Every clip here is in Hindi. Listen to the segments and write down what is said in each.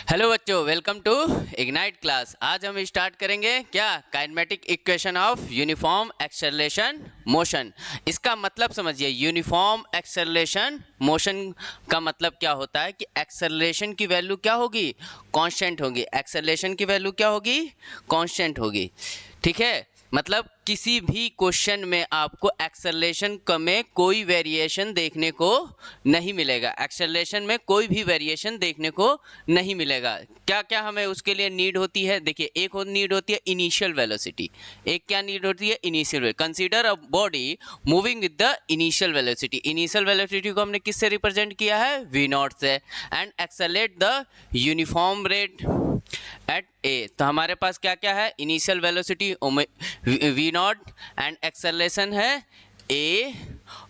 हेलो बच्चों, वेलकम टू इग्नाइट क्लास। आज हम स्टार्ट करेंगे क्या, kinematic equation of uniform acceleration motion. इसका मतलब समझिए, यूनिफॉर्म एक्सेलरेशन मोशन का मतलब क्या होता है कि एक्सेलरेशन की वैल्यू क्या होगी, कांस्टेंट होगी। एक्सेलरेशन की वैल्यू क्या होगी, कांस्टेंट होगी। ठीक है, मतलब किसी भी क्वेश्चन में आपको एक्सेलरेशन में कोई वेरिएशन देखने को नहीं मिलेगा। एक्सेलरेशन में कोई भी वेरिएशन देखने को नहीं मिलेगा। क्या क्या हमें उसके लिए नीड होती है, देखिए, एक नीड होती है इनिशियल वेलोसिटी। एक क्या नीड होती है, initial. Consider a body moving with the initial velocity. Initial velocity को हमने किससे रिप्रेजेंट किया है, v नॉट से। And accelerate the uniform rate at a. तो हमारे पास क्या क्या है, initial velocity v naught and acceleration है a,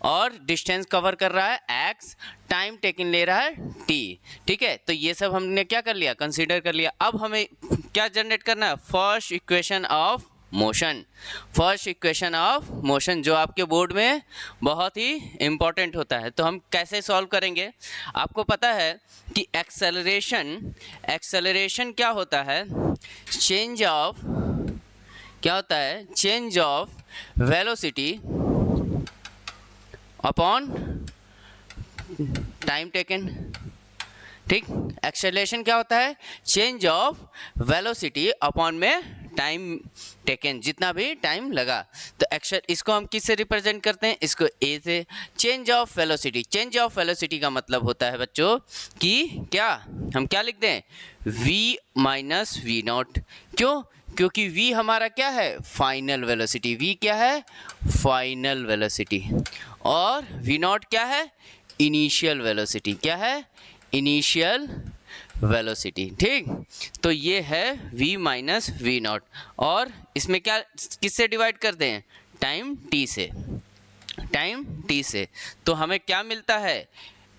और डिस्टेंस कवर कर रहा है x, टाइम टेकन ले रहा है t। ठीक है, तो ये सब हमने क्या कर लिया, कंसीडर कर लिया। अब हमें क्या जनरेट करना है, first equation of motion. First equation of motion जो आपके बोर्ड में बहुत ही इंपॉर्टेंट होता है। तो हम कैसे सॉल्व करेंगे, आपको पता है कि एक्सेलरेशन क्या होता है, चेंज ऑफ, क्या होता है, change of velocity upon time taken. ठीक, एक्सेलरेशन क्या होता है, चेंज ऑफ वेलोसिटी अपॉन में टाइम टेकन, जितना भी टाइम लगा। तो इसको हम किससे रिप्रेजेंट करते हैं, इसको ए से। Change of velocity, change of velocity का मतलब होता है बच्चों कि क्या, हम क्या लिख दें, v माइनस वी नॉट। क्यों, क्योंकि v हमारा क्या है, फाइनल वेलोसिटी। v क्या है, फाइनल वेलोसिटी। और v नॉट क्या है, इनिशियल वेलोसिटी। क्या है, इनिशियल वेलोसिटी। ठीक, तो ये है v माइनस वी नॉट। और इसमें क्या, किससे डिवाइड कर दें, टाइम t से, टाइम t से। तो हमें क्या मिलता है,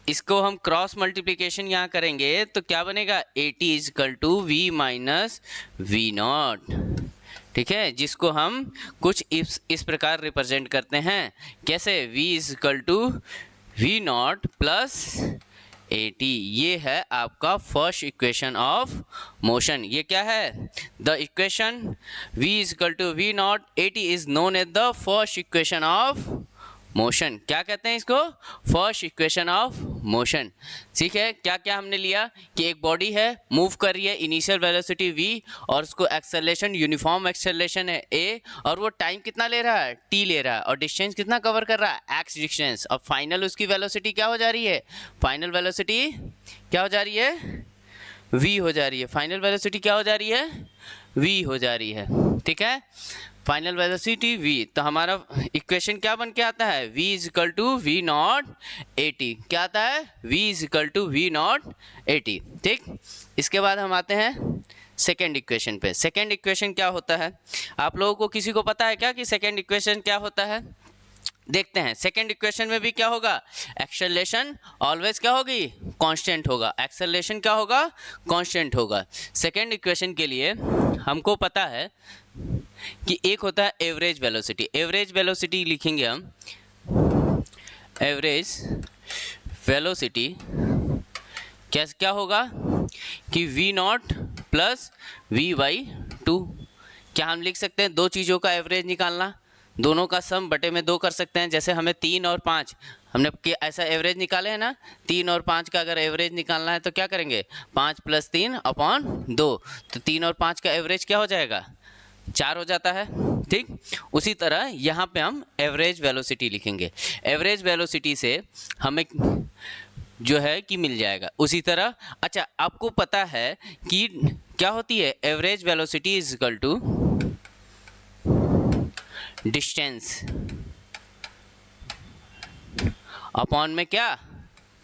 इसको हम क्रॉस मल्टीप्लिकेशन यहाँ करेंगे तो क्या बनेगा, AT is equal to v minus we nought. ठीक है, जिसको हम कुछ इस प्रकार रिप्रेजेंट करते हैं, कैसे, v is equal to we not plus AT। ये है आपका फर्स्ट इक्वेशन ऑफ मोशन। ये क्या है, the equation v is equal to we not AT is known as the first equation of motion. क्या कहते हैं इसको, फर्स्ट इक्वेशन ऑफ मोशन। ठीक है, क्या क्या हमने लिया कि एक बॉडी है, मूव कर रही है, इनिशियल वेलोसिटी v, और उसको एक्सेलरेशन, यूनिफॉर्म एक्सेलरेशन है a, और वो टाइम कितना ले रहा है, t ले रहा है, और डिस्टेंस कितना कवर कर रहा है, x डिस्टेंस। और फाइनल उसकी वेलोसिटी क्या हो जा रही है, फाइनल वेलोसिटी क्या हो जा रही है, v हो जा रही है। फाइनल वेलोसिटी क्या हो जा रही है, v हो जा रही है। ठीक है, फाइनल वेलोसिटी v। तो हमारा इक्वेशन क्या बन के आता है, v is equal to we not AT। क्या आता है, v is equal to we not AT। ठीक, इसके बाद हम आते हैं सेकेंड इक्वेशन पे। सेकेंड इक्वेशन क्या होता है, आप लोगों को किसी को पता है क्या कि सेकेंड इक्वेशन क्या होता है, देखते हैं। सेकेंड इक्वेशन में भी क्या होगा, एक्सेलरेशन ऑलवेज क्या होगी, कांस्टेंट होगा। एक्सेलरेशन क्या होगा, कांस्टेंट होगा। सेकेंड इक्वेशन के लिए हमको पता है कि एक होता है एवरेज वेलोसिटी। एवरेज वेलोसिटी लिखेंगे हम, एवरेज वेलोसिटी क्या होगा कि v nought plus v by 2। क्या हम लिख सकते हैं, दो चीज़ों का एवरेज निकालना, दोनों का सम बटे में 2 कर सकते हैं। जैसे हमें 3 और 5 हमने ऐसा एवरेज निकाले हैं ना, 3 और 5 का अगर एवरेज निकालना है तो क्या करेंगे, 5 प्लस 3 अपॉन 2। तो 3 और 5 का एवरेज क्या हो जाएगा, 4 हो जाता है। ठीक, उसी तरह यहाँ पे हम एवरेज वेलोसिटी लिखेंगे। एवरेज वेलोसिटी से हमें जो है कि मिल जाएगा उसी तरह। अच्छा, आपको पता है कि क्या होती है, average velocity is equal to distance upon में क्या,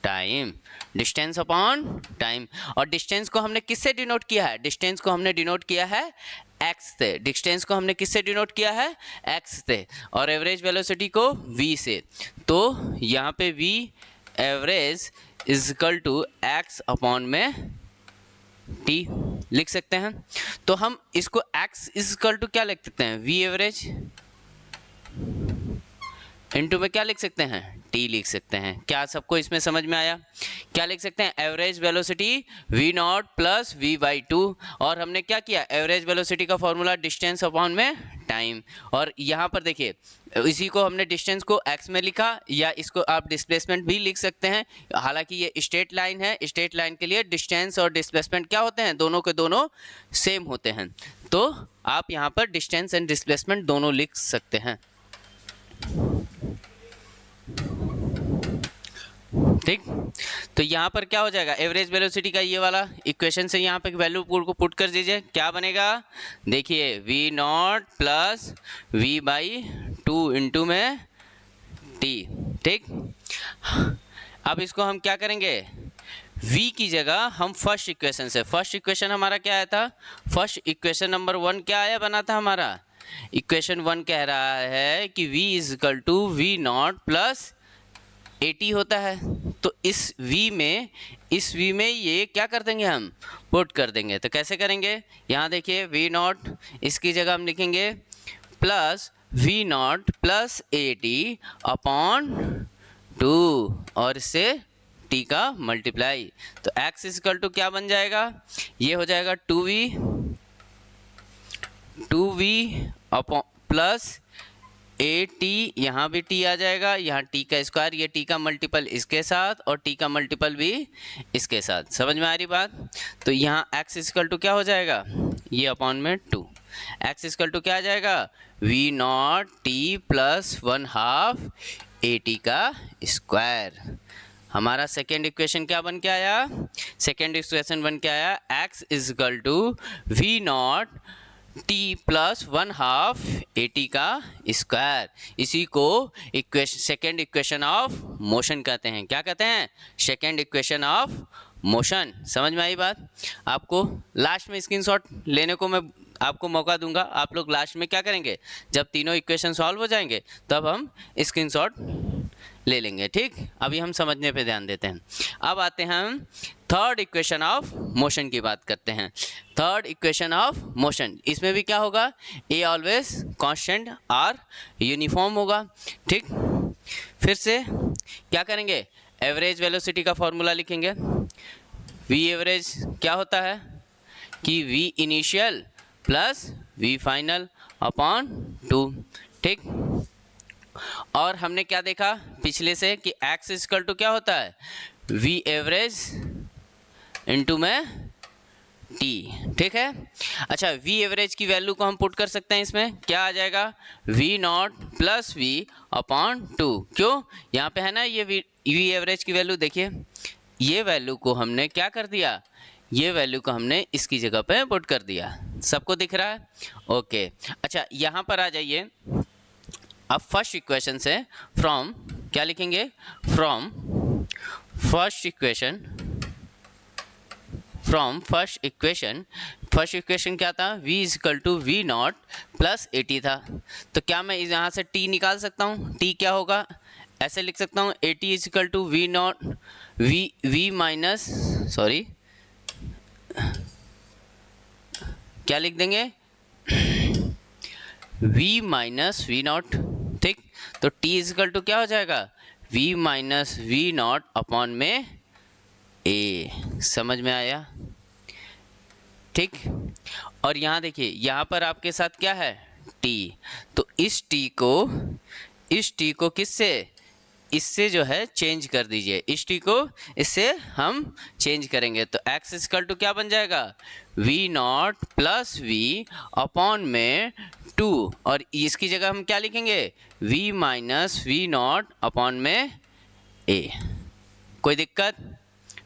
टाइम। Distance upon time. और डिस्टेंस को हमने किससे डिनोट किया है, डिस्टेंस को हमने डिनोट किया है x से। डिस्टेंस को हमने किससे डिनोट किया है, x से। और एवरेज वेलोसिटी को v से। तो यहाँ पे v average is equal to x upon में t लिख सकते हैं। तो हम इसको x इज इक्वल टू क्या लिख सकते हैं, v एवरेज इनटू में क्या लिख सकते हैं, टी लिख सकते हैं। क्या सबको इसमें समझ में आया? क्या लिख सकते हैं? Average velocity v nought plus v by 2, और हमने क्या किया, एवरेज वेलोसिटी का फॉर्मूला डिस्टेंस अपॉन में टाइम, और यहाँ पर देखिए इसी को हमने डिस्टेंस को x में लिखा, या इसको आप डिस्प्लेसमेंट भी लिख सकते हैं। हालांकि ये स्ट्रेट लाइन है, स्ट्रेट लाइन के लिए डिस्टेंस और डिस्प्लेसमेंट क्या होते हैं, दोनों के दोनों सेम होते हैं, तो आप यहाँ पर डिस्टेंस एंड डिस्प्लेसमेंट दोनों लिख सकते हैं। ठीक, तो यहाँ पर क्या हो जाएगा, एवरेज वेलोसिटी का ये वाला इक्वेशन से यहाँ पे वैल्यू को पुट कर दीजिए, क्या बनेगा, देखिए v nought plus v by 2 into में t। ठीक, अब इसको हम क्या करेंगे, v की जगह हम फर्स्ट इक्वेशन से, फर्स्ट इक्वेशन हमारा क्या आया था, फर्स्ट इक्वेशन नंबर 1 क्या आया बना था हमारा, इक्वेशन 1 कह रहा है कि v is equal to v nought plus 80 होता है, तो इस v में ये क्या कर देंगे, हम पुट कर देंगे। तो कैसे करेंगे, यहाँ देखिए v नॉट, इसकी जगह हम लिखेंगे plus v nought plus 80 upon 2, और इससे t का मल्टीप्लाई, तो x इक्वल टू क्या बन जाएगा, ये हो जाएगा 2v अपॉन प्लस 80, यहाँ भी t आ जाएगा, यहाँ t का स्क्वायर, ये t का मल्टीपल इसके साथ और t का मल्टीपल भी इसके साथ, समझ में आ रही बात। तो यहाँ x इक्वल टू क्या हो जाएगा, ये अपॉन में 2, x इक्वल टू क्या आ जाएगा, v नॉट t प्लस 1/2 80 का स्क्वायर। हमारा सेकेंड इक्वेशन क्या बन के आया, सेकेंड इक्वेशन बन के आया x equal to v nought t plus 1/2 80 का स्क्वायर। इसी को equation, second equation of motion कहते हैं। क्या कहते हैं, सेकेंड इक्वेशन ऑफ मोशन। समझ में आई बात। आपको लास्ट में स्क्रीनशॉट लेने को मैं आपको मौका दूंगा, आप लोग लास्ट में क्या करेंगे, जब तीनों इक्वेशन सॉल्व हो जाएंगे तब हम स्क्रीनशॉट ले लेंगे। ठीक, अभी हम समझने पे ध्यान देते हैं। अब आते हैं हम थर्ड इक्वेशन ऑफ मोशन की बात करते हैं। थर्ड इक्वेशन ऑफ मोशन, इसमें भी क्या होगा, a always constant or uniform होगा। ठीक, फिर से क्या करेंगे, एवरेज वेलोसिटी का फॉर्मूला लिखेंगे। वी एवरेज क्या होता है कि v initial plus v final upon 2। ठीक, और हमने क्या देखा पिछले से कि x इक्वल टू क्या होता है, v एवरेज इंटू में t। ठीक है, अच्छा v एवरेज की वैल्यू को हम पुट कर सकते हैं इसमें, क्या आ जाएगा, v nought plus v upon 2। क्यों, यहाँ पे है ना ये v एवरेज की वैल्यू, देखिए ये वैल्यू को हमने क्या कर दिया, ये वैल्यू को हमने इसकी जगह पे पुट कर दिया। सबको दिख रहा है, ओके। अच्छा यहाँ पर आ जाइए, अब फर्स्ट इक्वेशन से फ्रॉम क्या लिखेंगे, from first equation, from first equation क्या था, v equal to we not plus 80 था। तो क्या मैं यहाँ से t निकाल सकता हूँ, t क्या होगा, ऐसे लिख सकता हूँ 80 equal to we not v minus, sorry क्या लिख देंगे, v माइनस वी नॉट। ठीक, तो t इक्वल टू क्या हो जाएगा, v minus we not upon में a। समझ में आया। ठीक, और यहाँ देखिए यहाँ पर आपके साथ क्या है, t, तो इस t को किससे, इससे जो है चेंज कर दीजिए, इस t को इससे हम चेंज करेंगे, तो x इक्वल टू क्या बन जाएगा, v nought plus v upon में 2, और इसकी जगह हम क्या लिखेंगे, v minus we not upon में a। कोई दिक्कत।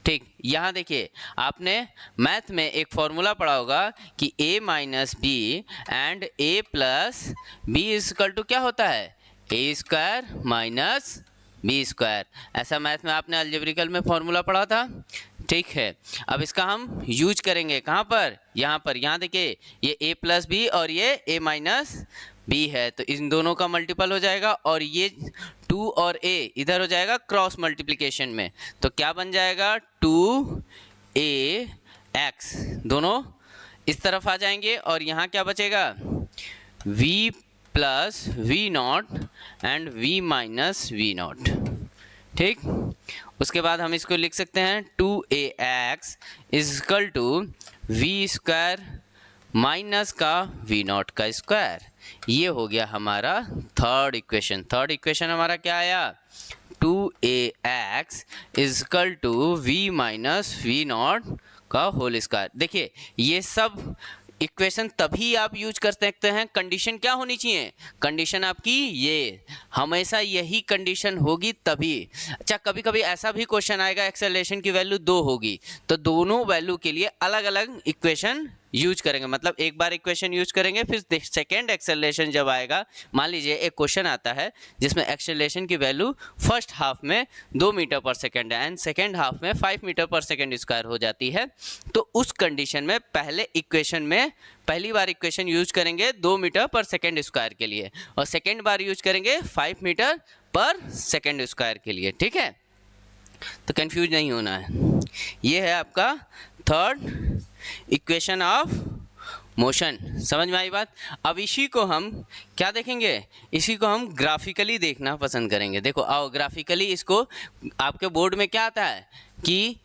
ठीक, यहाँ देखिए आपने मैथ में एक फॉर्मूला पढ़ा होगा कि a minus b and a plus b equal to क्या होता है, a square minus b square. ऐसा मैथ में आपने अलजेब्रिकल में फॉर्मूला पढ़ा था। ठीक है, अब इसका हम यूज करेंगे कहाँ पर, यहाँ पर। यहाँ देखिए ये a प्लस बी और ये a माइनस बी है, तो इन दोनों का मल्टीपल हो जाएगा, और ये 2 और a इधर हो जाएगा क्रॉस मल्टीप्लिकेशन में, तो क्या बन जाएगा 2ax, दोनों इस तरफ आ जाएंगे, और यहाँ क्या बचेगा, v plus we nought and v minus we nought. ठीक। उसके बाद हम इसको लिख सकते हैं 2ax is equal to we square minus का वी नॉट का स्क्वायर। ये हो गया हमारा थर्ड इक्वेशन। थर्ड इक्वेशन हमारा क्या आया, 2ax is equal to v minus we not का होल स्क्वायर। देखिए ये सब इक्वेशन तभी आप यूज कर सकते हैं, कंडीशन क्या होनी चाहिए, कंडीशन आपकी ये हमेशा यही कंडीशन होगी तभी। अच्छा कभी कभी ऐसा भी क्वेश्चन आएगा एक्सेलरेशन की वैल्यू 2 होगी, तो दोनों वैल्यू के लिए अलग अलग इक्वेशन यूज करेंगे, मतलब एक बार इक्वेशन यूज करेंगे फिर सेकेंड एक्सेलरेशन जब आएगा, मान लीजिए एक क्वेश्चन आता है जिसमें एक्सेलरेशन की वैल्यू फर्स्ट हाफ में 2 मीटर पर सेकेंड है एंड सेकेंड हाफ में 5 मीटर पर सेकेंड स्क्वायर हो जाती है, तो उस कंडीशन में पहले इक्वेशन में पहली बार इक्वेशन यूज करेंगे 2 मीटर पर सेकेंड स्क्वायर के लिए और सेकेंड बार यूज करेंगे 5 मीटर पर सेकेंड स्क्वायर के लिए। ठीक है, तो कंफ्यूज नहीं होना है। ये है आपका थर्ड इक्वेशन ऑफ मोशन। समझ में आई बात। अब इसी को हम क्या देखेंगे, इसी को हम ग्राफिकली देखना पसंद करेंगे। देखो आओ ग्राफिकली, इसको आपके बोर्ड में क्या आता है कि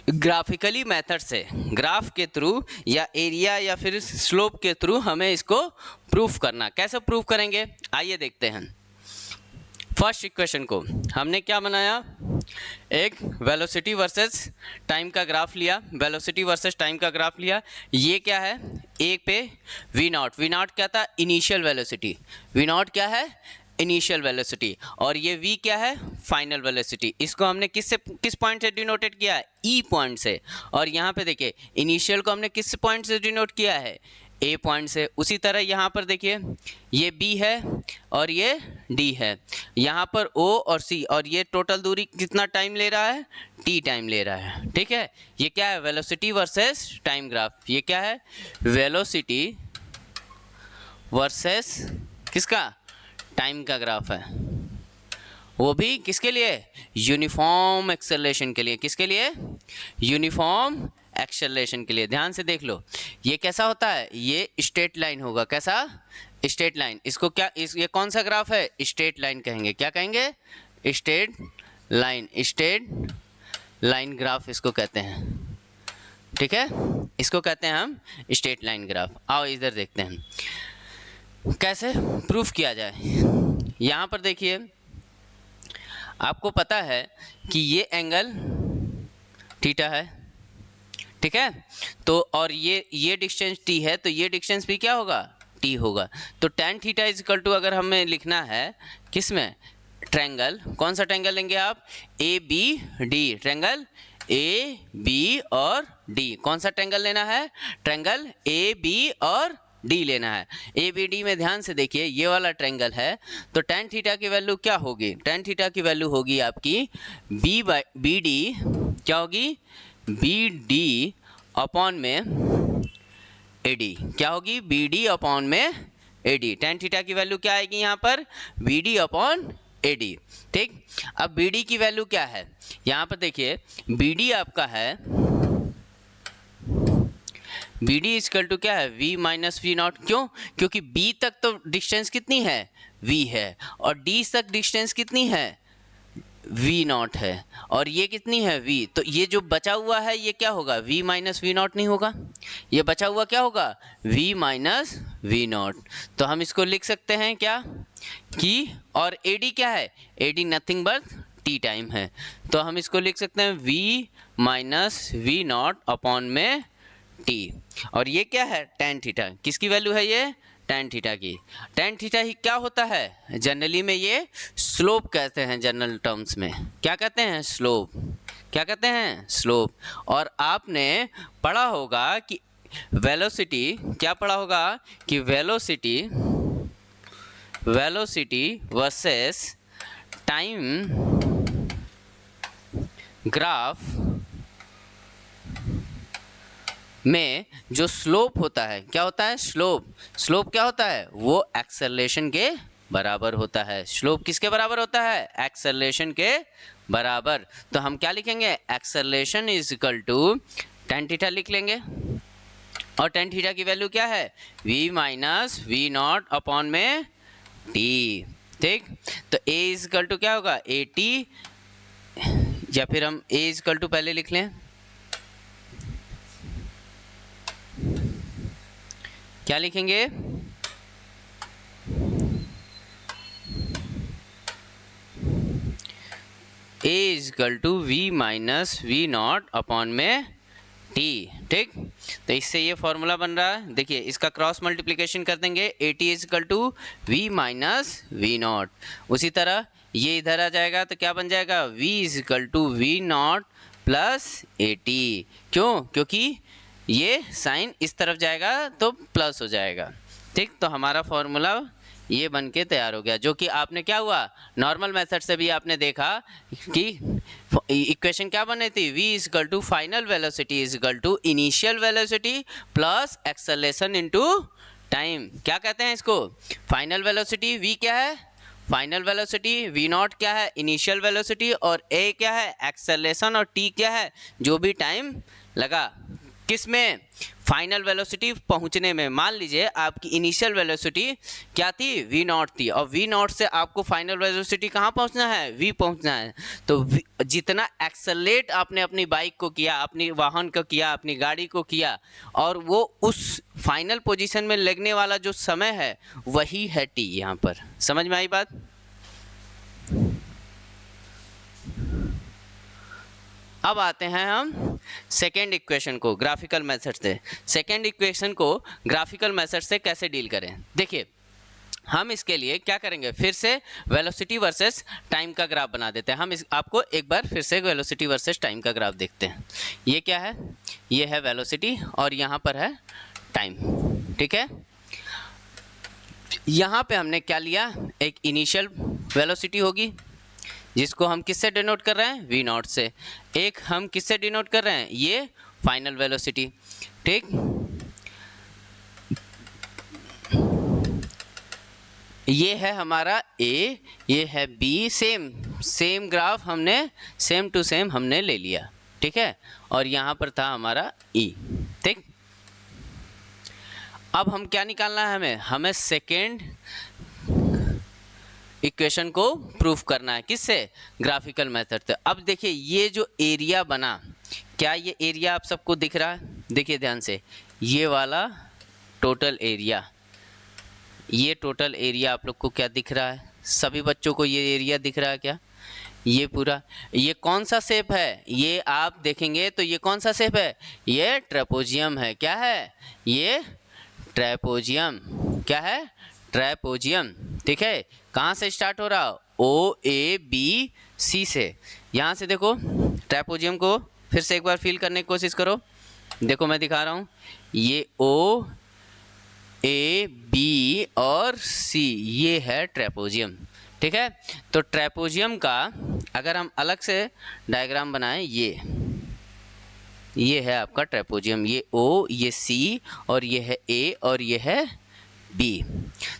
ग्राफिकली मेथड से ग्राफ के थ्रू या एरिया या फिर स्लोप के थ्रू हमें इसको प्रूफ करना। कैसे प्रूफ करेंगे आइए देखते हैं। फर्स्ट इक्वेशन को हमने क्या बनाया, एक वेलोसिटी वर्सेस टाइम का ग्राफ लिया, वेलोसिटी वर्सेस टाइम का ग्राफ लिया। ये क्या है, एक पे वी नॉट, वी नॉट क्या था, इनिशियल वेलोसिटी, वी नॉट क्या है, इनिशियल वेलोसिटी, और ये v क्या है, फाइनल वेलोसिटी। इसको हमने किस पॉइंट से डिनोटेड किया है, e पॉइंट से, और यहाँ पे देखिए इनिशियल को हमने किस पॉइंट से डिनोट किया है, a पॉइंट से। उसी तरह यहाँ पर देखिए ये b है और ये d है, यहाँ पर o और c, और ये टोटल दूरी कितना टाइम ले रहा है, t टाइम ले रहा है। ठीक है, ये क्या है, वेलोसिटी वर्सेस टाइम ग्राफ। ये क्या है, वेलोसिटी वर्सेस किसका, टाइम का ग्राफ है, वो भी किसके लिए, यूनिफॉर्म एक्सेलरेशन के लिए। किसके लिए, यूनिफॉर्म एक्सेलरेशन के लिए। ध्यान से देख लो ये कैसा होता है, ये स्ट्रेट लाइन होगा। कैसा, स्ट्रेट लाइन। इसको क्या, ये कौन सा ग्राफ है, स्ट्रेट लाइन कहेंगे। क्या कहेंगे, straight line, straight line graph इसको कहते हैं। ठीक है, इसको कहते हैं हम स्ट्रेट लाइन ग्राफ। आओ इधर देखते हैं कैसे प्रूफ किया जाए। यहाँ पर देखिए आपको पता है कि ये एंगल थीटा है, ठीक है, तो और ये डिस्टेंस t है, तो ये डिस्टेंस भी क्या होगा, t होगा। तो tan theta is equal to, अगर हमें लिखना है किस में, ट्रायंगल, कौन सा ट्रायंगल लेंगे आप, A B D, triangle A B और डी। कौन सा ट्रायंगल लेना है, ट्रायंगल ए बी और डी लेना है। ए बी डी में ध्यान से देखिए ये वाला ट्रायंगल है, तो tan थीटा की वैल्यू क्या होगी, tan थीटा की वैल्यू होगी आपकी बी बाई बी डी, क्या होगी, बी डी अपॉन में ए डी, क्या होगी, बी डी अपॉन में ए डी। tan थीटा की वैल्यू क्या आएगी यहाँ पर, B D upon A D. ठीक, अब बी डी की वैल्यू क्या है, यहाँ पर देखिए बी डी आपका है, बी डी इजकल टू क्या है, v माइनस वी नॉट। क्यों, क्योंकि b तक तो डिस्टेंस कितनी है, v है, और d तक डिस्टेंस कितनी है, v नॉट है, और ये कितनी है, v। तो ये जो बचा हुआ है ये क्या होगा, v माइनस वी नॉट नहीं होगा, ये बचा हुआ क्या होगा, v माइनस वी नॉट। तो हम इसको लिख सकते हैं क्या कि, और ad क्या है, ad nothing but t time है, तो हम इसको लिख सकते हैं v minus we not upon में t। और ये क्या है, tan थीटा, किसकी वैल्यू है ये, tan थीटा की। tan थीटा ही क्या होता है, जनरली में ये स्लोप कहते हैं, जनरल टर्म्स में क्या कहते हैं, स्लोप। क्या कहते हैं, स्लोप। और आपने पढ़ा होगा कि वेलोसिटी, क्या पढ़ा होगा कि वेलोसिटी वर्सेस टाइम ग्राफ में जो स्लोप होता है, क्या होता है, स्लोप। स्लोप क्या होता है, वो एक्सेलरेशन के बराबर होता है। स्लोप किसके बराबर होता है, एक्सेलरेशन के बराबर। तो हम क्या लिखेंगे, acceleration is equal to tan theta लिख लेंगे, और tan थीटा की वैल्यू क्या है, v minus we not upon में t। ठीक। तो a इजकल टू क्या होगा, 80, या फिर हम a इजकल टू पहले लिख लें, क्या लिखेंगे, a is equal to v minus we not upon में t। ठीक, तो इससे ये फॉर्मूला बन रहा है, देखिए इसका क्रॉस मल्टीप्लिकेशन कर देंगे, 80 is equal to v minus we not. उसी तरह ये इधर आ जाएगा तो क्या बन जाएगा, v is equal to we not plus 80। क्यों, क्योंकि ये साइन इस तरफ जाएगा तो प्लस हो जाएगा। ठीक, तो हमारा फॉर्मूला ये बन के तैयार हो गया, जो कि आपने क्या हुआ, नॉर्मल मेथड से भी आपने देखा कि इक्वेशन क्या बनी थी, v is equal to final velocity is equal to initial velocity plus acceleration into time. क्या कहते हैं इसको, फाइनल वेलोसिटी v क्या है, फाइनल वेलोसिटी, v नॉट क्या है, इनिशियल वेलोसिटी, और a क्या है, एक्सेलरेशन, और t क्या है, जो भी टाइम लगा किस में, फाइनल वेलोसिटी पहुंचने में। मान लीजिए आपकी इनिशियल वेलोसिटी क्या थी, v नॉट थी, और v नॉट से आपको फाइनल वेलोसिटी कहाँ पहुंचना है, v पहुंचना है। तो जितना एक्सेलरेट आपने अपनी बाइक को किया, अपनी वाहन को किया, अपनी गाड़ी को किया, और वो उस फाइनल पोजीशन में लगने वाला जो समय है वही है t। यहाँ पर समझ में आई बात। अब आते हैं हम सेकेंड इक्वेशन को ग्राफिकल मेथड से। सेकेंड इक्वेशन को ग्राफिकल मेथड से कैसे डील करें, देखिए हम इसके लिए क्या करेंगे, फिर से वेलोसिटी वर्सेस टाइम का ग्राफ बना देते हैं। हम आपको एक बार फिर से वेलोसिटी वर्सेस टाइम का ग्राफ देखते हैं। ये क्या है, ये है वेलोसिटी और यहाँ पर है टाइम। ठीक है, यहाँ पे हमने क्या लिया, एक इनिशियल वेलोसिटी होगी जिसको हम किससे डिनोट कर रहे हैं, v नॉट से। एक हम किससे डिनोट कर रहे हैं, ये फाइनल वेलोसिटी। ठीक, ये है हमारा a, ये है b, सेम ग्राफ हमने सेम टू सेम हमने ले लिया। ठीक है, और यहाँ पर था हमारा e। ठीक, अब हम क्या निकालना है, हमें सेकेंड इक्वेशन को प्रूफ करना है, किससे, ग्राफिकल मेथड से। अब देखिए ये जो एरिया बना, क्या ये एरिया आप सबको दिख रहा है, देखिए ध्यान से, ये वाला टोटल एरिया, ये टोटल एरिया आप लोग को क्या दिख रहा है, सभी बच्चों को ये एरिया दिख रहा है क्या, ये पूरा, ये कौन सा शेप है, ये आप देखेंगे तो ये कौन सा शेप है, ये ट्रेपोजियम है। क्या है, ये ट्रेपोजियम, क्या है, ट्रेपोजियम। ठीक है, कहाँ से स्टार्ट हो रहा, ओ ए बी सी से। यहाँ से देखो ट्रेपोजियम को फिर से एक बार फील करने की कोशिश करो, देखो मैं दिखा रहा हूँ, ये ओ ए बी और सी, ये है ट्रेपोजियम। ठीक है, तो ट्रेपोजियम का अगर हम अलग से डायग्राम बनाएं, ये है आपका ट्रेपोजियम, ये ओ, ये सी, और ये है ए, और ये है बी।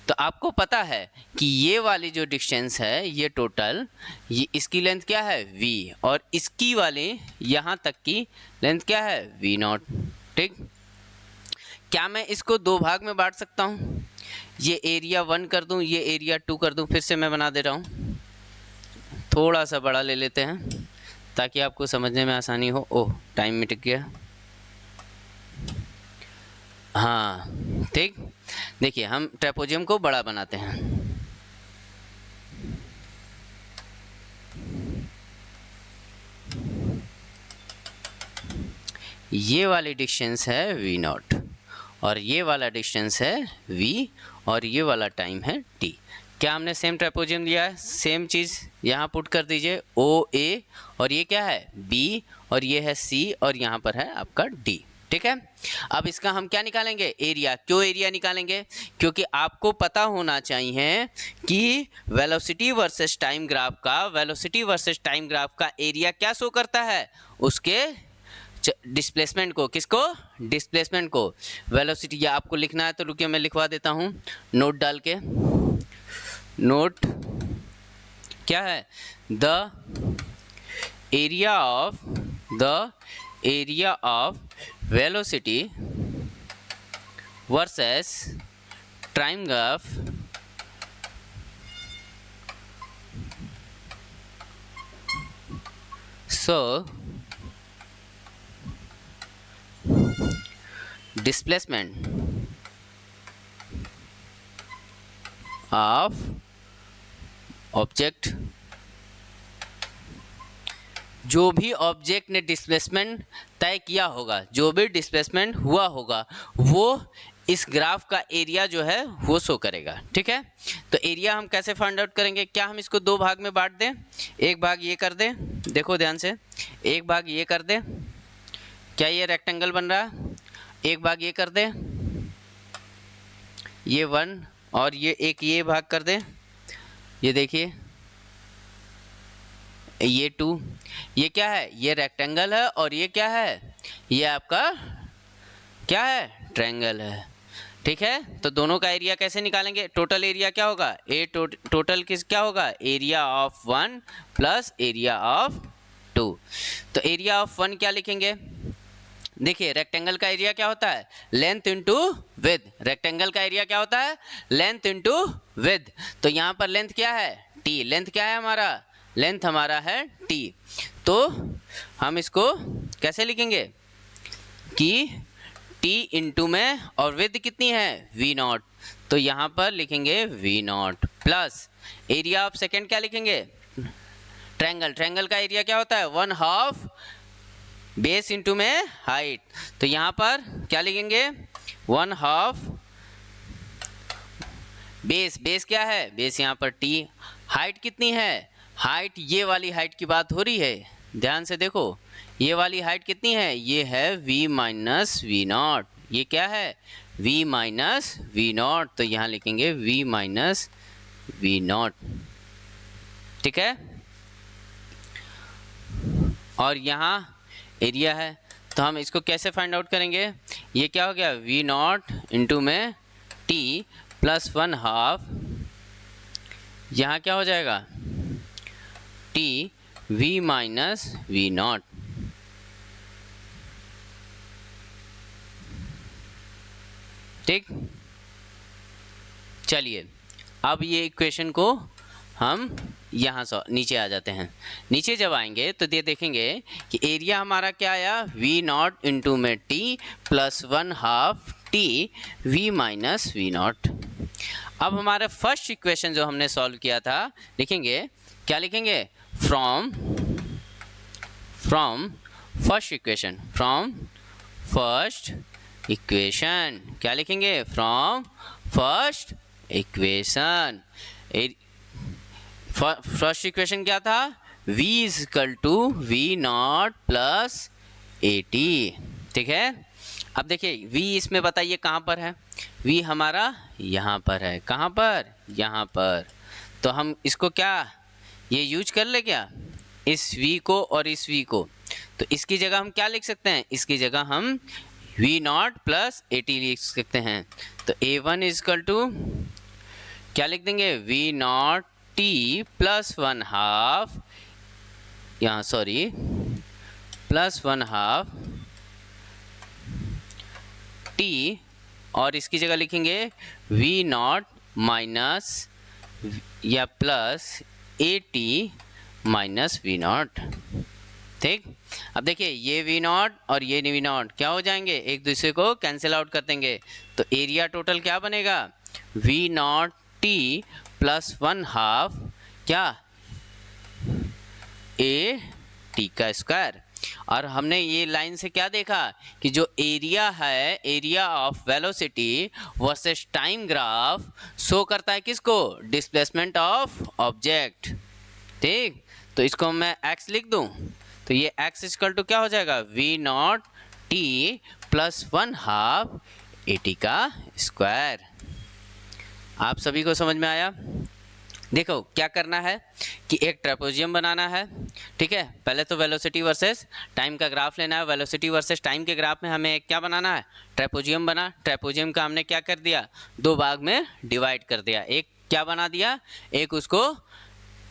तो आपको पता है कि ये वाली जो डिस्टेंस है, ये टोटल, ये इसकी लेंथ क्या है, v, और इसकी वाली यहाँ तक की लेंथ क्या है, v नॉट। ठीक, क्या मैं इसको दो भाग में बांट सकता हूँ, ये एरिया 1 कर दूँ, ये एरिया 2 कर दूँ। फिर से मैं बना दे रहा हूँ, थोड़ा सा बड़ा ले लेते हैं ताकि आपको समझने में आसानी हो। ओह, टाइम में टिक गया। हाँ, ठीक, देखिए हम ट्रेपोजियम को बड़ा बनाते हैं। ये वाली डिस्टेंस है v नॉट, और ये वाला डिस्टेंस है v, और ये वाला टाइम है t। क्या हमने सेम ट्रेपोजियम लिया है, सेम चीज़ यहाँ पुट कर दीजिए, o a, और ये क्या है b, और ये है c, और यहाँ पर है आपका d। ठीक है, अब इसका हम क्या निकालेंगे, एरिया। क्यों एरिया निकालेंगे, क्योंकि आपको पता होना चाहिए कि वेलोसिटी वर्सेस टाइम ग्राफ का, वेलोसिटी वर्सेस टाइम ग्राफ का एरिया क्या शो करता है, उसके डिस्प्लेसमेंट को। किसको, डिस्प्लेसमेंट को। वेलोसिटी या आपको लिखना है तो रुकिए मैं लिखवा देता हूँ नोट डाल के। नोट क्या है, the area of velocity versus time graph So displacement of object, जो भी ऑब्जेक्ट ने डिस्प्लेसमेंट तय किया होगा, जो भी डिस्प्लेसमेंट हुआ होगा, वो इस ग्राफ का एरिया जो है वो शो करेगा। ठीक है, तो एरिया हम कैसे फाइंड आउट करेंगे? क्या हम इसको दो भाग में बांट दें? एक भाग ये कर दें, देखो ध्यान से, एक भाग ये कर दें, क्या ये रेक्टेंगल बन रहा है? एक भाग ये कर दें, ये 1, और ये एक ये भाग कर दें, ये देखिए ये 2, ये क्या है? ये रेक्टेंगल है, और ये क्या है? ये आपका क्या है? ट्रायंगल है। ठीक है, तो दोनों का एरिया कैसे निकालेंगे? टोटल एरिया क्या होगा? टोटल किस क्या होगा? Area of 1 plus area of 2। तो एरिया ऑफ 1 क्या लिखेंगे? देखिए रेक्टेंगल का एरिया क्या होता है? Length into width. रेक्टेंगल का एरिया क्या होता है? Length into width. तो यहाँ पर लेंथ क्या है? टी। लेंथ क्या है हमारा? लेंथ हमारा है टी। तो हम इसको कैसे लिखेंगे कि टी इंटू में, और विड्थ कितनी है? v0। तो यहाँ पर लिखेंगे v0 plus area of second क्या लिखेंगे? ट्रायंगल। ट्रायंगल का एरिया क्या होता है? 1/2 बेस इंटू में हाइट। तो यहाँ पर क्या लिखेंगे? 1/2 बेस। बेस क्या है? बेस यहाँ पर टी। हाइट कितनी है? हाइट, ये वाली हाइट की बात हो रही है, ध्यान से देखो, ये वाली हाइट कितनी है? ये है v माइनस v0। ये क्या है? v minus v0। तो यहाँ लिखेंगे v माइनस v0। ठीक है, और यहाँ एरिया है, तो हम इसको कैसे फाइंड आउट करेंगे? ये क्या हो गया? v0 इंटू में t प्लस 1/2, यहाँ क्या हो जाएगा? t v minus v0। ठीक, चलिए अब ये इक्वेशन को हम यहाँ से नीचे आ जाते हैं। नीचे जब आएंगे तो ये देखेंगे कि एरिया हमारा क्या आया? v0 इंटू में t plus 1/2 t v minus v0। अब हमारा फर्स्ट इक्वेशन जो हमने सॉल्व किया था, लिखेंगे क्या? लिखेंगे from first equation, from first equation. क्या लिखेंगे? From first equation. First equation क्या था? v is equal to v0 plus 80। ठीक है, अब देखिए v इसमें बताइए कहाँ पर है? v हमारा यहाँ पर है। कहाँ पर? यहाँ पर। तो हम इसको क्या ये यूज कर ले क्या, इस v को और इस v को? तो इसकी जगह हम क्या लिख सकते हैं? इसकी जगह हम v0 प्लस 80 लिख सकते हैं। तो a1 इज इक्वल टू क्या लिख देंगे? v0 t प्लस 1/2, यहाँ सॉरी प्लस 1/2 t, और इसकी जगह लिखेंगे v0 माइनस या प्लस 80 माइनस v0। ठीक, अब देखिए ये v0 और ये v0 क्या हो जाएंगे? एक दूसरे को कैंसिल आउट कर देंगे। तो एरिया टोटल क्या बनेगा? v0 t प्लस 1/2 क्या? a t का स्क्वायर। और हमने ये लाइन से क्या देखा कि जो एरिया है, area of velocity versus time graph show करता है किसको? Displacement of object. ठीक, तो इसको मैं x लिख दूं, तो ये x इक्वल टू क्या हो जाएगा? v0 t प्लस 1/2 80 का स्क्वायर। आप सभी को समझ में आया? देखो क्या करना है कि एक ट्रेपेजियम बनाना है। ठीक है, पहले तो वेलोसिटी वर्सेस टाइम का ग्राफ लेना है। वेलोसिटी वर्सेस टाइम के ग्राफ में हमें क्या बनाना है? ट्रेपेजियम बना। ट्रेपेजियम का हमने क्या कर दिया? दो भाग में डिवाइड कर दिया। एक क्या बना दिया? एक उसको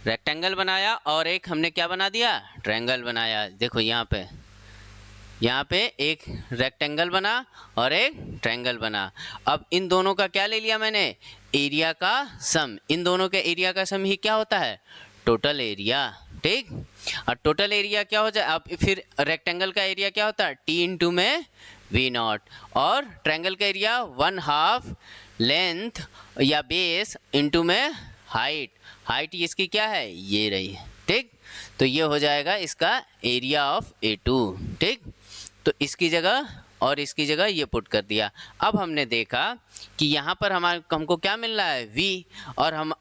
रेक्टेंगल बनाया, और एक हमने क्या बना दिया? ट्रायंगल बनाया। देखो यहाँ पे एक रेक्टेंगल बना और एक ट्रायंगल बना। अब इन दोनों का क्या ले लिया मैंने? एरिया का सम। इन दोनों के एरिया का सम ही क्या होता है? Total area. ठीक, और टोटल एरिया क्या हो जाए, अब फिर रेक्टेंगल का एरिया क्या होता है, टी इंटू में वी नॉट, और ट्रायंगल का एरिया 1/2 लेंथ या बेस इंटू में हाइट, हाइट इसकी क्या है, ये रही, ठीक। तो ये हो जाएगा इसका एरिया ऑफ A2, ठीक। तो इसकी जगह और इसकी जगह ये पुट कर दिया। अब हमने देखा कि यहाँ पर हमको क्या मिल रहा है, V, और हम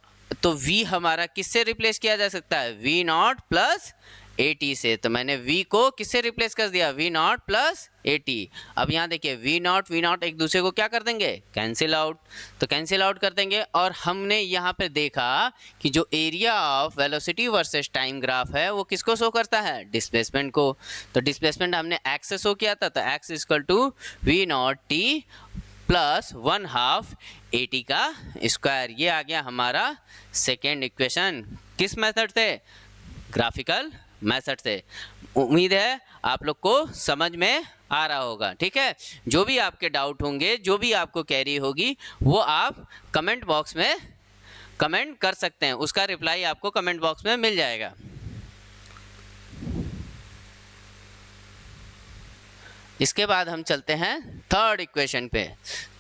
तो V हमारा किससे रिप्लेस किया जा सकता है, V नॉट प्लस AT से। तो मैंने V को किससे रिप्लेस कर दिया, V नॉट प्लस AT। अब यहाँ देखिए V नॉट एक दूसरे को क्या कर देंगे, कैंसिल आउट, तो कैंसिल आउट कर देंगे। और हमने यहाँ पे देखा कि जो area of velocity versus time graph है वो किसको शो करता है, डिस्प्लेसमेंट को। तो डिस्प्लेसमेंट हमने x से शो किया था, तो x equal to V nought T plus 1/2 AT का स्क्वायर। ये आ गया हमारा सेकेंड इक्वेशन, किस मेथड से, ग्राफिकल मेथड से। उम्मीद है आप लोग को समझ में आ रहा होगा, ठीक है। जो भी आपके डाउट होंगे, जो भी आपको क्वेरी होगी, वो आप कमेंट बॉक्स में कमेंट कर सकते हैं, उसका रिप्लाई आपको कमेंट बॉक्स में मिल जाएगा। इसके बाद हम चलते हैं थर्ड इक्वेशन पे,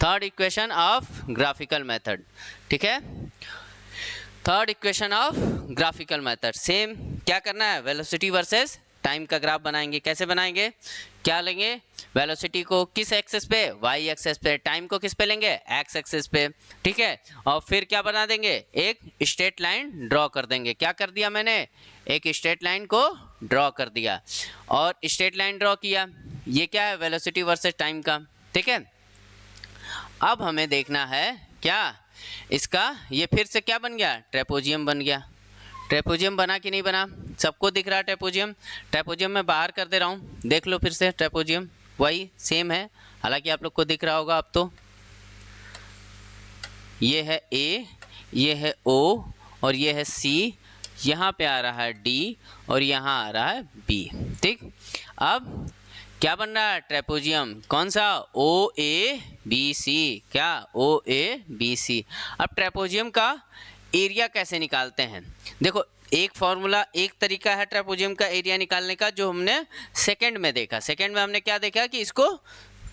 third equation of graphical method, ठीक है। Third equation of graphical method, same क्या करना है, वेलोसिटी वर्सेस टाइम का ग्राफ बनाएंगे। कैसे बनाएंगे, क्या लेंगे, वेलोसिटी को किस एक्सेस पे, वाई एक्सेस पे, टाइम को किस पे लेंगे, एक्स एक्सेस पे, ठीक है। और फिर क्या बना देंगे, एक स्ट्रेट लाइन ड्रॉ कर देंगे। क्या कर दिया मैंने, एक स्ट्रेट लाइन को ड्रॉ कर दिया, और स्ट्रेट लाइन ड्रॉ किया, ये क्या है, वेलोसिटी वर्सेस टाइम का, ठीक है। अब हमें देखना है क्या, इसका ये फिर से क्या बन गया, ट्रेपेजियम बन गया। ट्रेपेजियम बना कि नहीं बना, सबको दिख रहा है ट्रेपेजियम। ट्रेपेजियम मैं बाहर कर दे रहा हूँ, देख लो फिर से, ट्रेपेजियम वही सेम है, हालांकि आप लोग को दिख रहा होगा अब। तो ये है A, ये है O, और ये है C, यहाँ पे आ रहा है D, और यहाँ आ रहा है B, ठीक। अब क्या बन रहा है, ट्रेपेजियम, कौन सा, OABC, क्या, OABC। अब ट्रेपेजियम का एरिया कैसे निकालते हैं, देखो एक फॉर्मूला, एक तरीका है ट्रेपेजियम का एरिया निकालने का, जो हमने सेकंड में देखा। सेकंड में हमने क्या देखा कि इसको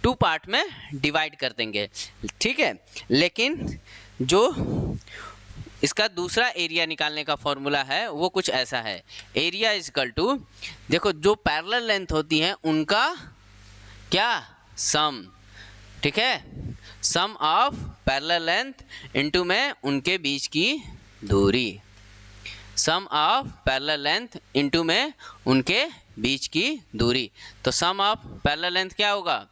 2 पार्ट में डिवाइड कर देंगे, ठीक है। लेकिन जो इसका दूसरा एरिया निकालने का फॉर्मूला है वो कुछ ऐसा है, एरिया इक्वल टू, देखो जो पैरेलल लेंथ होती है उनका क्या, सम, ठीक है, sum of parallel length into में उनके बीच की दूरी, सम ऑफ पैरेलल लेंथ इनटू में उनके बीच की दूरी। तो सम ऑफ पैरेलल लेंथ क्या होगा,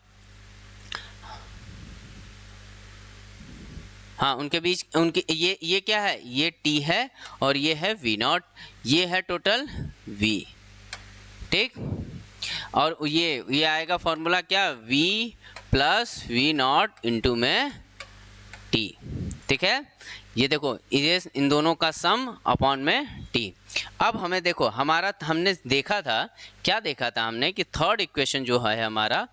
हाँ उनके बीच, उनके ये क्या है, ये T है, और ये है V नॉट, ये है टोटल V, ठीक। और ये आएगा फॉर्मूला क्या, V plus V not into में T, ठीक है। ये देखो, ये इन दोनों का सम अपॉन में T। अब हमें देखो, हमने देखा था, क्या देखा था हमने कि थर्ड इक्वेशन जो है हमारा,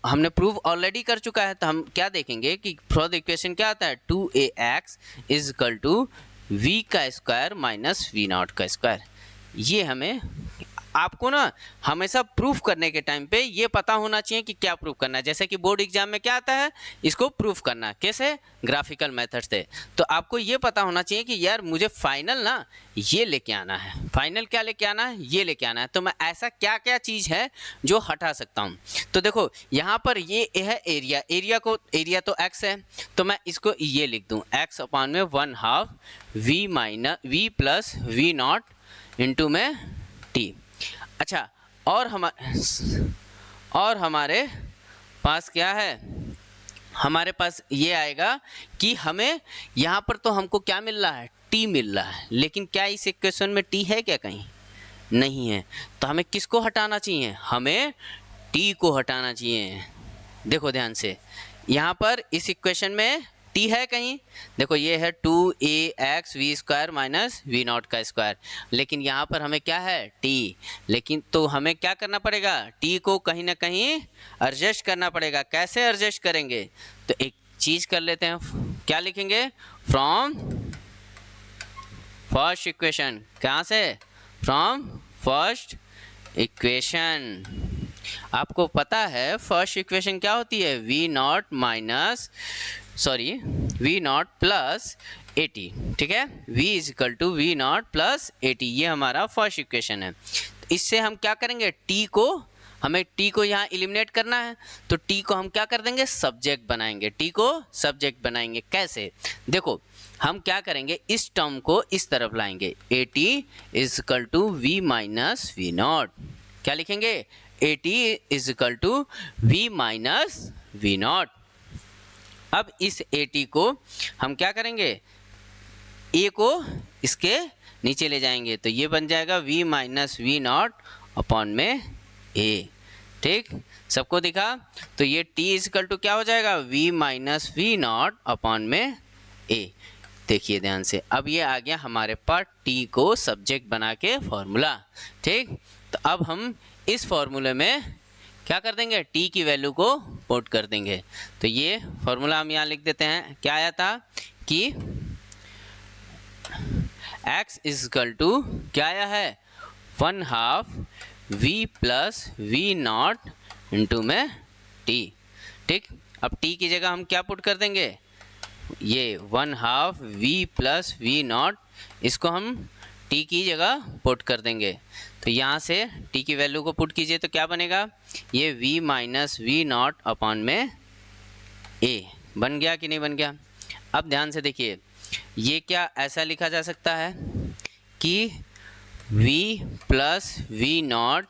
हमने प्रूव ऑलरेडी कर चुका है। तो हम क्या देखेंगे कि थर्ड इक्वेशन क्या आता है, 2ax is equal to v का स्क्वायर माइनस v नॉट का स्क्वायर। ये हमें, आपको ना हमेशा प्रूफ करने के टाइम पे ये पता होना चाहिए कि क्या प्रूफ करना है। जैसे कि बोर्ड एग्जाम में क्या आता है, इसको प्रूफ करना कैसे, ग्राफिकल मेथड से। तो आपको ये पता होना चाहिए कि यार मुझे फाइनल ना ये लेके आना है, फाइनल क्या लेके आना है, ये लेके आना है। तो मैं ऐसा क्या क्या चीज़ है जो हटा सकता हूँ। तो देखो यहाँ पर ये है एरिया, एरिया तो x है, तो मैं इसको ये लिख दूँ, x अपॉन में 1/2 v plus v not into में t। अच्छा, और हमारे पास क्या है, हमारे पास ये आएगा कि हमें यहाँ पर तो हमको क्या मिल रहा है, T मिल रहा है, लेकिन क्या इस इक्वेशन में T है क्या, कहीं नहीं है। तो हमें किसको हटाना चाहिए, हमें T को हटाना चाहिए। देखो ध्यान से, यहाँ पर इस इक्वेशन में T है कहीं, देखो ये है 2ax v square minus v nought का स्क्वायर, लेकिन यहाँ पर हमें क्या है, T। लेकिन तो हमें क्या करना पड़ेगा, T को कहीं ना कहीं एडजस्ट करना पड़ेगा। कैसे एडजस्ट करेंगे, तो एक चीज़ कर लेते हैं, क्या लिखेंगे, फ्रॉम फर्स्ट इक्वेशन, कहाँ से, फ्रॉम फर्स्ट इक्वेशन। आपको पता है फर्स्ट इक्वेशन क्या होती है, वी नॉट प्लस 80, ठीक है, v is equal to we not plus 80, ये हमारा फर्स्ट इक्वेशन है। इससे हम क्या करेंगे, हमें t को यहाँ एलिमिनेट करना है, तो t को हम क्या कर देंगे, सब्जेक्ट बनाएंगे, t को सब्जेक्ट बनाएंगे। कैसे, देखो हम क्या करेंगे, इस टर्म को इस तरफ लाएंगे, 80 is equal to v minus we naught. क्या लिखेंगे, 80 is equal to v minus we naught. अब इस 80 को हम क्या करेंगे, a को इसके नीचे ले जाएंगे, तो ये बन जाएगा v minus we not upon में a। ठीक, सबको दिखा, तो ये t इक्वल टू क्या हो जाएगा, v minus we not upon में a। देखिए ध्यान से, अब ये आ गया हमारे पास t को सब्जेक्ट बना के फॉर्मूला। ठीक, तो अब हम इस फॉर्मूले में क्या कर देंगे, t की वैल्यू को पुट कर देंगे। तो ये फॉर्मूला हम यहाँ लिख देते हैं, क्या आया था कि x इज इक्वल टू क्या आया है, 1/2 v plus we naught into में t। ठीक, अब t की जगह हम क्या पुट कर देंगे, ये 1/2 v प्लस वी नॉट, इसको हम t की जगह पुट कर देंगे। तो यहाँ से t की वैल्यू को पुट कीजिए तो क्या बनेगा, ये v minus we not upon में a बन गया कि नहीं बन गया। अब ध्यान से देखिए, ये क्या ऐसा लिखा जा सकता है कि v plus we not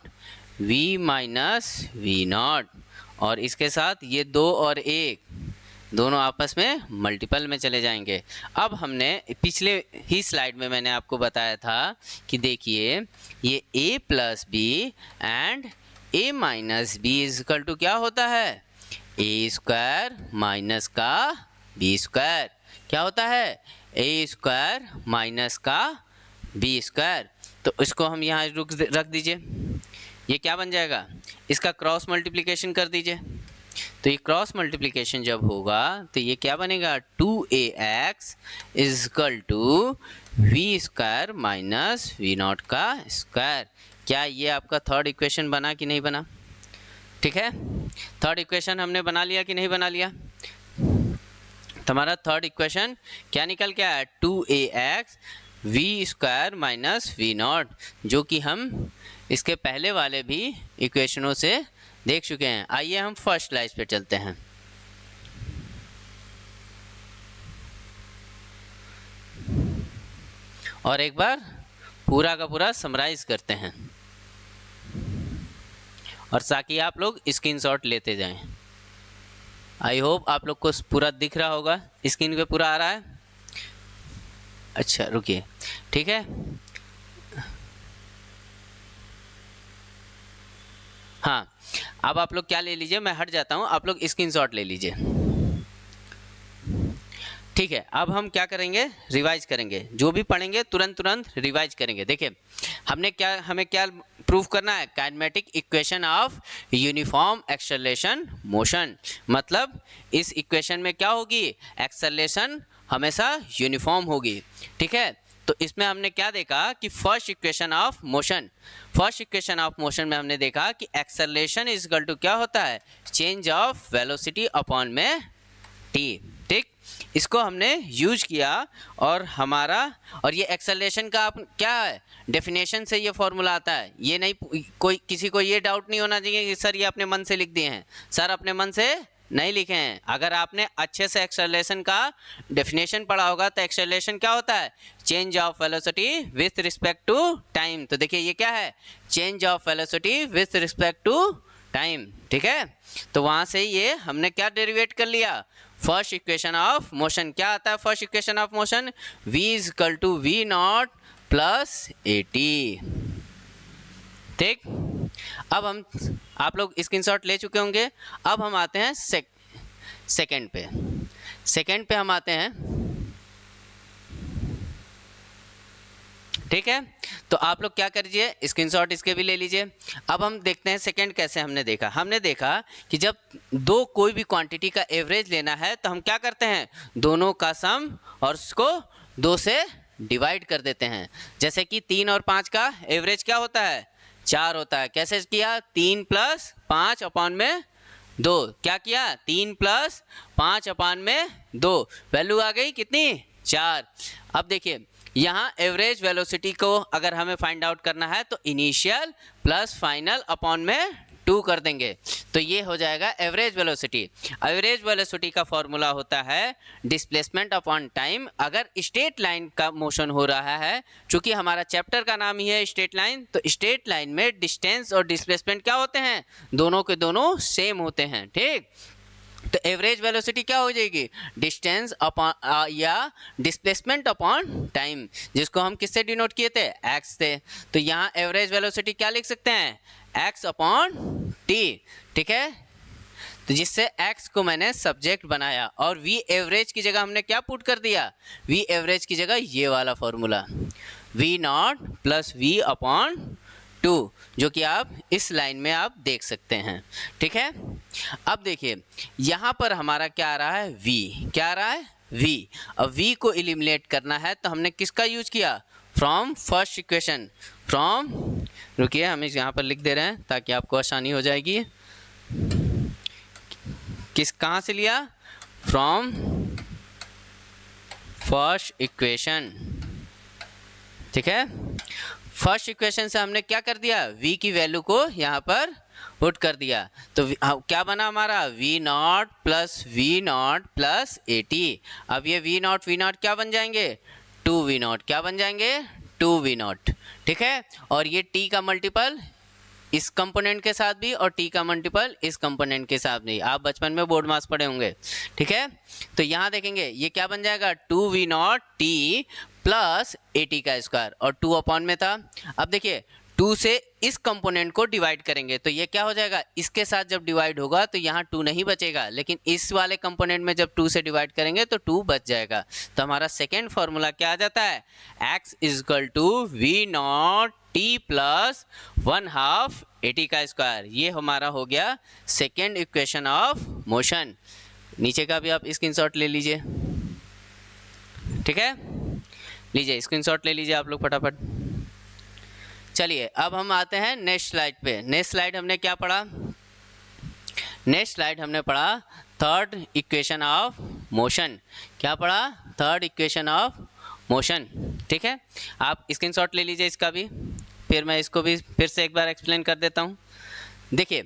v minus we naught, और इसके साथ ये 2 और 1 दोनों आपस में मल्टीपल में चले जाएंगे। अब हमने पिछले ही स्लाइड में मैंने आपको बताया था कि देखिए ये a plus B and a minus B is equal to क्या होता है, a स्क्वायर माइनस का b स्क्वायर। क्या होता है, a स्क्वायर माइनस का b स्क्वायर। तो इसको हम यहाँ रख दीजिए, ये क्या बन जाएगा, इसका क्रॉस मल्टीप्लिकेशन कर दीजिए। तो ये क्रॉस मल्टीप्लिकेशन जब होगा तो ये क्या बनेगा, 2ax is equal to we square minus we not का स्क्वायर। क्या ये आपका थर्ड इक्वेशन बना कि नहीं बना, ठीक है, थर्ड इक्वेशन हमने बना लिया कि नहीं बना लिया। हमारा थर्ड इक्वेशन क्या निकल के आया, 2ax V square minus we naught, जो कि हम इसके पहले वाले भी इक्वेशनों से देख चुके हैं। आइए हम फर्स्ट स्लाइड पे चलते हैं। और एक बार पूरा का पूरा समराइज करते हैं, और ताकि आप लोग स्क्रीनशॉट लेते जाएं। आई होप आप लोग को पूरा दिख रहा होगा, स्क्रीन पे पूरा आ रहा है। अच्छा रुकिए, ठीक है, हाँ, अब आप लोग क्या ले लीजिए, मैं हट जाता हूँ, आप लोग स्क्रीनशॉट ले लीजिए। ठीक है, अब हम क्या करेंगे, रिवाइज करेंगे, जो भी पढ़ेंगे तुरंत रिवाइज करेंगे। देखिए हमें क्या प्रूव करना है, kinematic equation of uniform acceleration motion. मतलब इस इक्वेशन में क्या होगी, एक्सेलरेशन हमेशा यूनिफॉर्म होगी। ठीक है, तो इसमें हमने क्या देखा कि फर्स्ट इक्वेशन ऑफ मोशन में हमने देखा कि एक्सेलरेशन इज इक्वल टू क्या होता है, चेंज ऑफ वेलोसिटी अपॉन में टी। ठीक, इसको हमने यूज किया, और ये एक्सेलरेशन का क्या है, डेफिनेशन से ये फॉर्मूला आता है। ये नहीं, किसी को ये डाउट नहीं होना चाहिए कि सर ये अपने मन से लिख दिए हैं। सर अपने मन से नहीं लिखे हैं। अगर आपने अच्छे से एक्सेलरेशन का डेफिनेशन पढ़ा होगा तो एक्सेलरेशन क्या होता है, change of velocity with respect to time. तो देखिए ये क्या है, change of velocity with respect to time. ठीक है, तो वहाँ से ये हमने क्या डेरिवेट कर लिया, फर्स्ट इक्वेशन ऑफ मोशन। क्या आता है first equation of motion, v is equal to we not plus 80। ठीक, अब आप लोग स्क्रीनशॉट ले चुके होंगे। अब हम आते हैं सेकंड पे हम आते हैं। ठीक है, तो आप लोग क्या करिए, स्क्रीनशॉट इसके भी ले लीजिए। अब हम देखते हैं सेकंड कैसे हमने देखा कि जब कोई भी क्वांटिटी का एवरेज लेना है तो हम क्या करते हैं, दोनों का सम और उसको 2 से डिवाइड कर देते हैं। जैसे कि 3 और 5 का एवरेज क्या होता है, 4 होता है। कैसे किया, 3 + 5 अपॉन में 2, क्या किया, 3 + 5 अपॉन में 2, वैल्यू आ गई कितनी, 4। अब देखिए यहाँ एवरेज वेलोसिटी को अगर हमें फाइंड आउट करना है तो इनिशियल प्लस फाइनल अपॉन में 2 कर देंगे, तो ये हो जाएगा एवरेज वेलोसिटी। एवरेज वेलोसिटी का फॉर्मूला होता है डिस्प्लेसमेंट अपॉन टाइम। अगर स्ट्रेट लाइन का मोशन हो रहा है, चूंकि हमारा चैप्टर का नाम ही है स्ट्रेट लाइन, तो स्ट्रेट लाइन में डिस्टेंस और डिस्प्लेसमेंट क्या होते हैं, दोनों के दोनों सेम होते हैं, ठीक। तो एवरेज वेलोसिटी क्या हो जाएगी, डिस्टेंस अपॉन या डिस्प्लेसमेंट अपॉन टाइम, जिसको हम किससे डिनोट किए थे, एक्स से। तो यहाँ एवरेज वेलोसिटी क्या लिख सकते हैं, एक्स अपॉन टी, ठीक है। तो जिससे एक्स को मैंने सब्जेक्ट बनाया और वी एवरेज की जगह हमने क्या पुट कर दिया, वी एवरेज की जगह ये वाला फॉर्मूला v0 + v अपॉन 2, जो कि आप इस लाइन में आप देख सकते हैं, ठीक है। अब देखिए यहाँ पर हमारा क्या आ रहा है, v, क्या आ रहा है, v। अब v को एलिमिनेट करना है तो हमने किसका यूज किया, फ्रॉम फर्स्ट इक्वेशन, फ्रॉम, रुकिए हम इस यहाँ पर लिख दे रहे हैं ताकि आपको आसानी हो जाएगी। कहाँ से लिया, फ्रॉम फर्स्ट इक्वेशन, ठीक है। फर्स्ट इक्वेशन से हमने क्या कर दिया, v की वैल्यू को यहाँ पर पुट कर दिया, तो क्या बना हमारा, v0 + v0 + at। अब ये v0 क्या बन जाएंगे, 2v0, क्या बन जाएंगे, 2v0, ठीक है। और ये t का मल्टीपल इस कंपोनेंट के साथ भी और t का मल्टीपल इस कंपोनेंट के साथ भी, आप बचपन में बोर्ड मास पढ़े होंगे, ठीक है। तो यहाँ देखेंगे ये क्या बन जाएगा, 2v0 t + at का स्क्वायर, और 2 अपॉन में था। अब देखिए 2 से इस कंपोनेंट को डिवाइड करेंगे तो ये क्या हो जाएगा, इसके साथ जब डिवाइड होगा तो यहाँ 2 नहीं बचेगा, लेकिन इस वाले कंपोनेंट में जब 2 से डिवाइड करेंगे तो 2 बच जाएगा। तो हमारा सेकेंड फॉर्मूला क्या आ जाता है, x = v0 t + 1/2 at का स्क्वायर। ये हमारा हो गया सेकेंड इक्वेशन ऑफ मोशन। नीचे का भी आप स्क्रीनशॉट ले लीजिए, ठीक है, लीजिए स्क्रीनशॉट ले लीजिए आप लोग फटाफट। चलिए अब हम आते हैं नेक्स्ट स्लाइड पे। नेक्स्ट स्लाइड हमने क्या पढ़ा, नेक्स्ट स्लाइड हमने पढ़ा थर्ड इक्वेशन ऑफ मोशन। क्या पढ़ा, थर्ड इक्वेशन ऑफ मोशन, ठीक है। आप स्क्रीनशॉट ले लीजिए इसका भी, फिर मैं इसको भी फिर से एक बार एक्सप्लेन कर देता हूँ। देखिए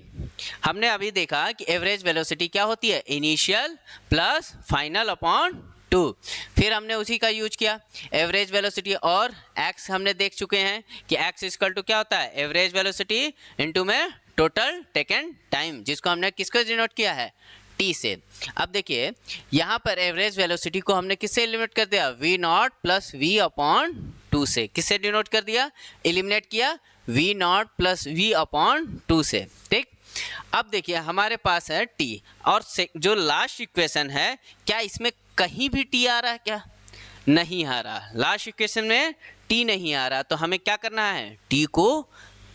हमने अभी देखा कि एवरेज वेलोसिटी क्या होती है, इनिशियल प्लस फाइनल अपॉन 2। फिर हमने उसी का यूज किया एवरेज वेलोसिटी, और x हमने देख चुके हैं कि x = क्या होता है, एवरेज वेलोसिटी इंटू में टोटल टेकन टाइम, जिसको हमने किसको डिनोट किया है, t से। अब देखिए यहाँ पर एवरेज वेलोसिटी को हमने किससे एलिमिनेट कर दिया, v0 + v अपॉन 2 से। किससे डिनोट कर दिया, एलिमिनेट किया, v0 + v अपॉन 2 से, ठीक। अब देखिए हमारे पास है t, और जो लास्ट इक्वेशन है, क्या इसमें कहीं भी t आ रहा है, क्या नहीं आ रहा, लास्ट इक्वेशन में t नहीं आ रहा। तो हमें क्या करना है, t को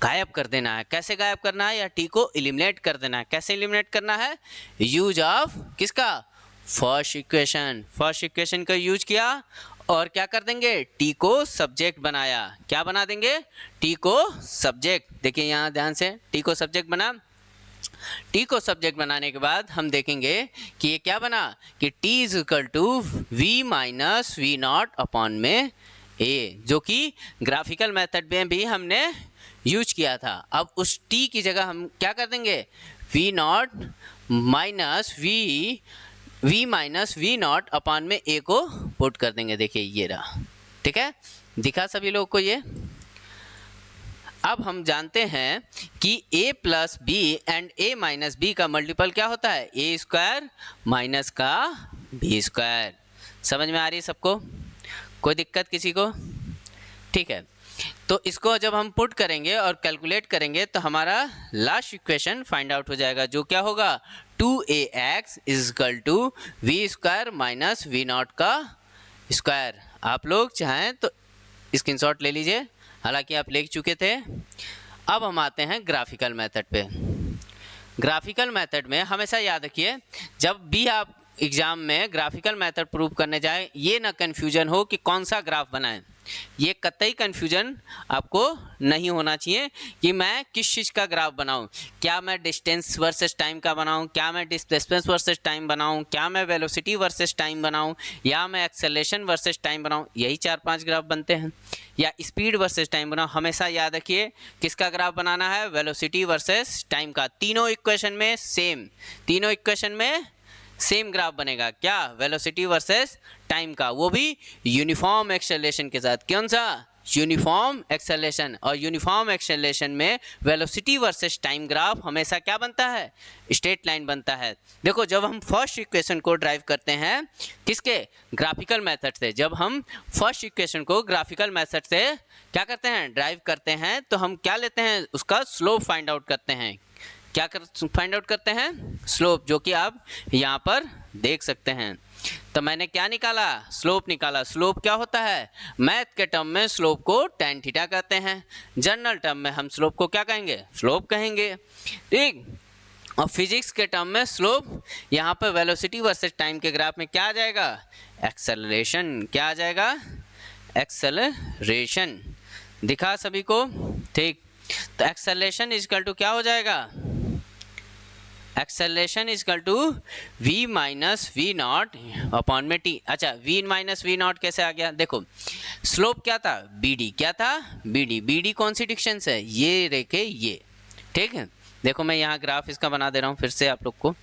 गायब कर देना है। कैसे गायब करना है, या t को एलिमिनेट कर देना है। कैसे एलिमिनेट करना है, यूज ऑफ किसका, फर्स्ट इक्वेशन। फर्स्ट इक्वेशन का यूज किया और क्या कर देंगे, t को सब्जेक्ट बनाया। क्या बना देंगे, t को सब्जेक्ट। देखिए यहाँ ध्यान से, t को सब्जेक्ट बना, t को सब्जेक्ट बनाने के बाद हम देखेंगे कि ये क्या बना, कि t = v - v0 अपॉन में a, जो कि ग्राफिकल मेथड में भी हमने यूज किया था। अब उस t की जगह हम क्या कर देंगे, v0 - v0 अपॉन में a को पुट कर देंगे। देखिए ये रहा, ठीक है, दिखा सभी लोग को ये। अब हम जानते हैं कि a + b and a - b का मल्टीपल क्या होता है, a² माइनस का b²। समझ में आ रही है सबको, कोई दिक्कत किसी को, ठीक है। तो इसको जब हम पुट करेंगे और कैलकुलेट करेंगे तो हमारा लास्ट इक्वेशन फाइंड आउट हो जाएगा, जो क्या होगा, 2ax = v² - v0 का स्क्वायर। आप लोग चाहें तो स्क्रीनशॉट ले लीजिए, हालांकि आप ले चुके थे। अब हम आते हैं ग्राफिकल मेथड पे। ग्राफिकल मेथड में हमेशा याद रखिए, जब भी आप एग्जाम में ग्राफिकल मेथड प्रूव करने जाए, ये ना कन्फ्यूजन हो कि कौन सा ग्राफ बनाएं। ये कतई कन्फ्यूजन आपको नहीं होना चाहिए कि मैं किस चीज़ का ग्राफ बनाऊं। क्या मैं डिस्टेंस वर्सेस टाइम का बनाऊं, क्या मैं डिस्प्लेसमेंट वर्सेस टाइम बनाऊं, क्या मैं वेलोसिटी वर्सेस टाइम बनाऊं, या मैं एक्सेलरेशन वर्सेस टाइम बनाऊं। यही 4-5 ग्राफ बनते हैं। या स्पीड वर्सेस टाइम बनाओ। हमेशा याद रखिए किसका ग्राफ बनाना है, वेलोसिटी वर्सेस टाइम का। तीनों इक्वेशन में सेम, तीनों इक्वेशन में सेम ग्राफ बनेगा। क्या, वेलोसिटी वर्सेस टाइम का, वो भी यूनिफॉर्म एक्सेलरेशन के साथ। कौन सा, यूनिफॉर्म एक्सेलरेशन। और यूनिफॉर्म एक्सेलरेशन में वेलोसिटी वर्सेस टाइम ग्राफ हमेशा क्या बनता है, स्ट्रेट लाइन बनता है। देखो जब हम फर्स्ट इक्वेशन को ड्राइव करते हैं किसके, ग्राफिकल मेथड से, जब हम फर्स्ट इक्वेशन को ग्राफिकल मेथड से क्या करते हैं, ड्राइव करते हैं, तो हम क्या लेते हैं, उसका स्लोप फाइंड आउट करते हैं। क्या फाइंड आउट करते हैं, स्लोप, जो कि आप यहाँ पर देख सकते हैं। तो मैंने क्या निकाला, स्लोप निकाला। स्लोप क्या होता है, मैथ के टर्म में स्लोप को tan थीटा कहते हैं, जनरल टर्म में हम स्लोप को क्या कहेंगे, स्लोप कहेंगे, ठीक। और फिजिक्स के टर्म में स्लोप यहाँ पर वेलोसिटी वर्सेस टाइम के ग्राफ में क्या आ जाएगा, एक्सेलरेशन। क्या आ जाएगा, एक्सेलरेशन। दिखा सभी को, ठीक। तो एक्सेलरेशन इक्वल टू क्या हो जाएगा, acceleration equal to v minus we not upon में t। अच्छा, v माइनस वी नॉट कैसे आ गया, देखो स्लोप क्या था, bd, क्या था, bd। bd कौन सी डिस्टेंस है, ये रेखे ये, ठीक है। देखो मैं यहाँ ग्राफ इसका बना दे रहा हूँ फिर से आप लोग को।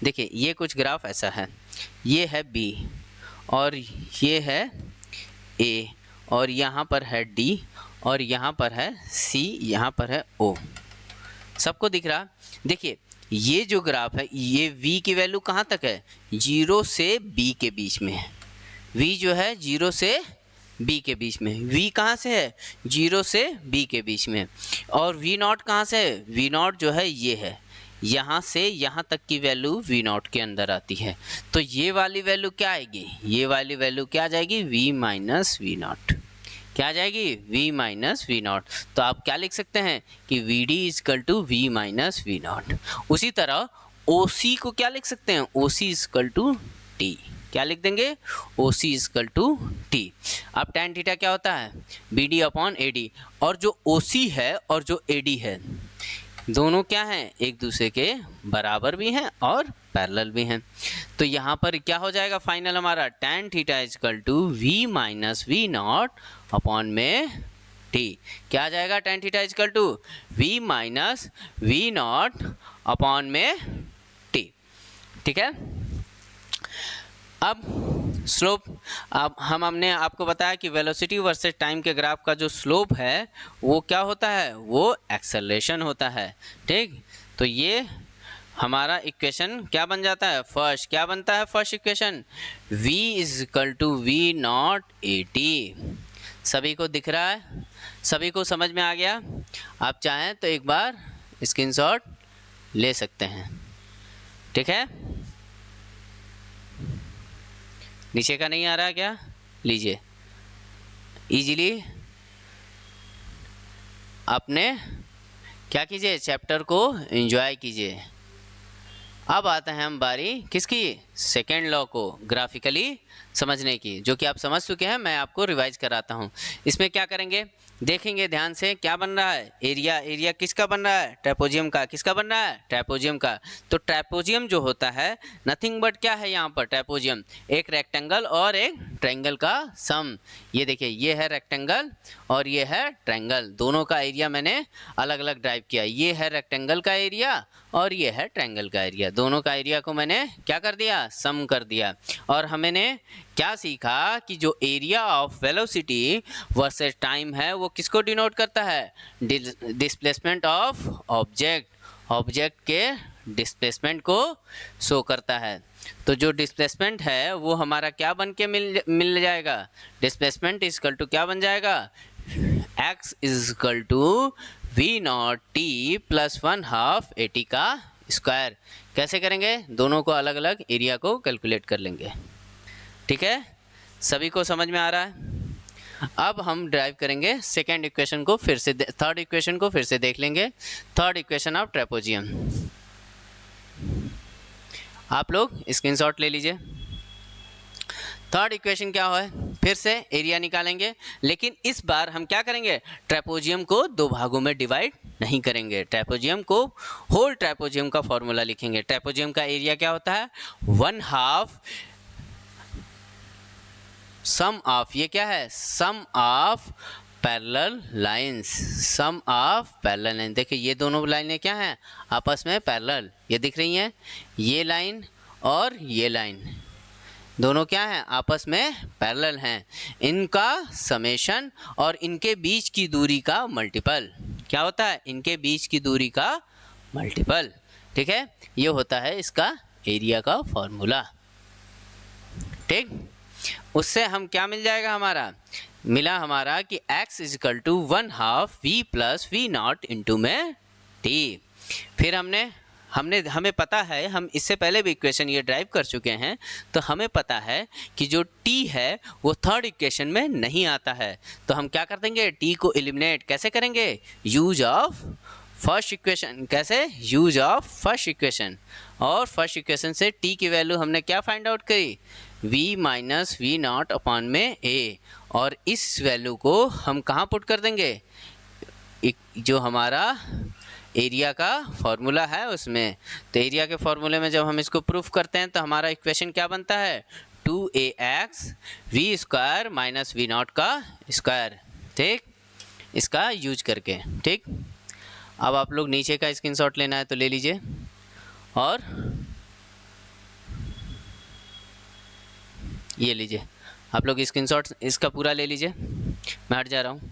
देखिए ये कुछ ग्राफ ऐसा है, ये है b और ये है a और यहाँ पर है d और यहाँ पर है c, यहाँ पर है o। सबको दिख रहा। देखिए ये जो ग्राफ है, ये v की वैल्यू कहाँ तक है, 0 से b के बीच में है। v जो है 0 से b के बीच में, v कहाँ से है, 0 से b के बीच में। और v नॉट कहाँ से है, v नॉट जो है ये है, यहाँ से यहाँ तक की वैल्यू v नॉट के अंदर आती है। तो ये वाली वैल्यू क्या आएगी, ये वाली वैल्यू क्या आ जाएगी, v माइनस वी नॉट। क्या आ जाएगी, v माइनस वी नॉट। तो आप क्या लिख सकते हैं कि vd is equal to v minus we not. उसी तरह OC को क्या लिख सकते हैं, OC इजकल टू t। क्या लिख देंगे, OC इजकल टू t। अब tan थीटा क्या होता है, BD अपॉन AD। और जो OC है और जो AD है दोनों क्या हैं, एक दूसरे के बराबर भी हैं और पैरेलल भी हैं। तो यहाँ पर क्या हो जाएगा फाइनल हमारा, tan theta is equal to v minus we not upon में t। क्या आ जाएगा, tan theta is equal to v minus we not upon में t, ठीक है। अब स्लोप, अब हमने आपको बताया कि वेलोसिटी वर्सेस टाइम के ग्राफ का जो स्लोप है वो क्या होता है, वो एक्सेलरेशन होता है, ठीक। तो ये हमारा इक्वेशन क्या बन जाता है, फर्स्ट क्या बनता है, first equation v is equal to we not AT। सभी को दिख रहा है, सभी को समझ में आ गया। आप चाहें तो एक बार स्क्रीनशॉट ले सकते हैं, ठीक है। नीचे का नहीं आ रहा क्या, लीजिए इजीली अपने क्या कीजिए, चैप्टर को एंजॉय कीजिए। अब आते हैं हम बारी किसकी, सेकेंड लॉ को ग्राफिकली समझने की, जो कि आप समझ चुके हैं, मैं आपको रिवाइज कराता हूं। इसमें क्या करेंगे, देखेंगे ध्यान से क्या बन रहा है, एरिया। एरिया किसका बन रहा है, ट्रापेजियम का। किसका बन रहा है, ट्रापेजियम का। तो ट्रापेजियम जो होता है नथिंग बट क्या है यहाँ पर, ट्रापेजियम एक रेक्टेंगल और एक ट्रायंगल का सम। ये देखिए ये है रेक्टेंगल और ये है ट्रायंगल, दोनों का एरिया मैंने अलग अलग ड्राइव किया। ये है रेक्टेंगल का एरिया और ये है ट्रायंगल का एरिया, दोनों का एरिया को मैंने क्या कर दिया, सम कर दिया। और हमने क्या सीखा कि जो area of velocity versus time है वो किसको डिनोट करता है, डिस्प्लेसमेंट ऑफ ऑब्जेक्ट, ऑब्जेक्ट के डिस्प्लेसमेंट को शो करता है। तो जो डिस्प्लेसमेंट है वो हमारा क्या बन के मिल जाएगा, डिस्प्लेसमेंट इजकल टू क्या बन जाएगा, x is equal to we naught T plus 1/2 AT का स्क्वायर। कैसे करेंगे, दोनों को अलग अलग एरिया को कैलकुलेट कर लेंगे, ठीक है। सभी को समझ में आ रहा है। अब हम ड्राइव करेंगे सेकेंड इक्वेशन को फिर से, थर्ड इक्वेशन को फिर से देख लेंगे। Third equation of trapezium. आप लोग स्क्रीनशॉट ले लीजिए। थर्ड इक्वेशन क्या है, फिर से एरिया निकालेंगे, लेकिन इस बार हम क्या करेंगे, ट्रेपेजियम को दो भागों में डिवाइड नहीं करेंगे। ट्रेपेजियम को, होल ट्रेपेजियम का फॉर्मूला लिखेंगे। ट्रेपेजियम का एरिया क्या होता है, 1/2 सम ऑफ, ये क्या है, sum of parallel lines, sum of parallel line. देखिए ये दोनों लाइनें क्या हैं, आपस में पैरेलल, ये दिख रही हैं, ये लाइन और ये लाइन दोनों क्या हैं, आपस में पैरेलल हैं। इनका समेशन और इनके बीच की दूरी का मल्टीपल क्या होता है, इनके बीच की दूरी का मल्टीपल। ठीक है, ये होता है इसका एरिया का फॉर्मूला। ठीक, उससे हम क्या मिल जाएगा, हमारा मिला हमारा कि x = 1/2 v + v0 इंटू में t। फिर हमें पता है, हम इससे पहले भी इक्वेशन ये ड्राइव कर चुके हैं, तो हमें पता है कि जो t है वो थर्ड इक्वेशन में नहीं आता है। तो हम क्या कर देंगे, t को एलिमिनेट कैसे करेंगे, यूज ऑफ फर्स्ट इक्वेशन। कैसे, यूज ऑफ फर्स्ट इक्वेशन। और फर्स्ट इक्वेशन से t की वैल्यू हमने क्या फाइंड आउट करी, v - v0 अपॉन में a, और इस वैल्यू को हम कहाँ पुट कर देंगे, जो हमारा एरिया का फॉर्मूला है उसमें। तो एरिया के फॉर्मूले में जब हम इसको प्रूफ करते हैं तो हमारा इक्वेशन क्या बनता है, 2ax v² - v0 का स्क्वायर। ठीक, इसका यूज करके। ठीक, अब आप लोग नीचे का स्क्रीनशॉट लेना है तो ले लीजिए, और ये लीजिए आप लोग स्क्रीनशॉट इसका पूरा ले लीजिए, मैं हट जा रहा हूँ।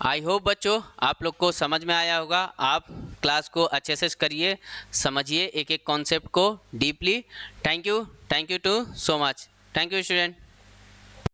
आई होप बच्चों आप लोग को समझ में आया होगा। आप क्लास को अच्छे से करिए, समझिए एक एक कॉन्सेप्ट को deeply. Thank you too so much. Thank you student.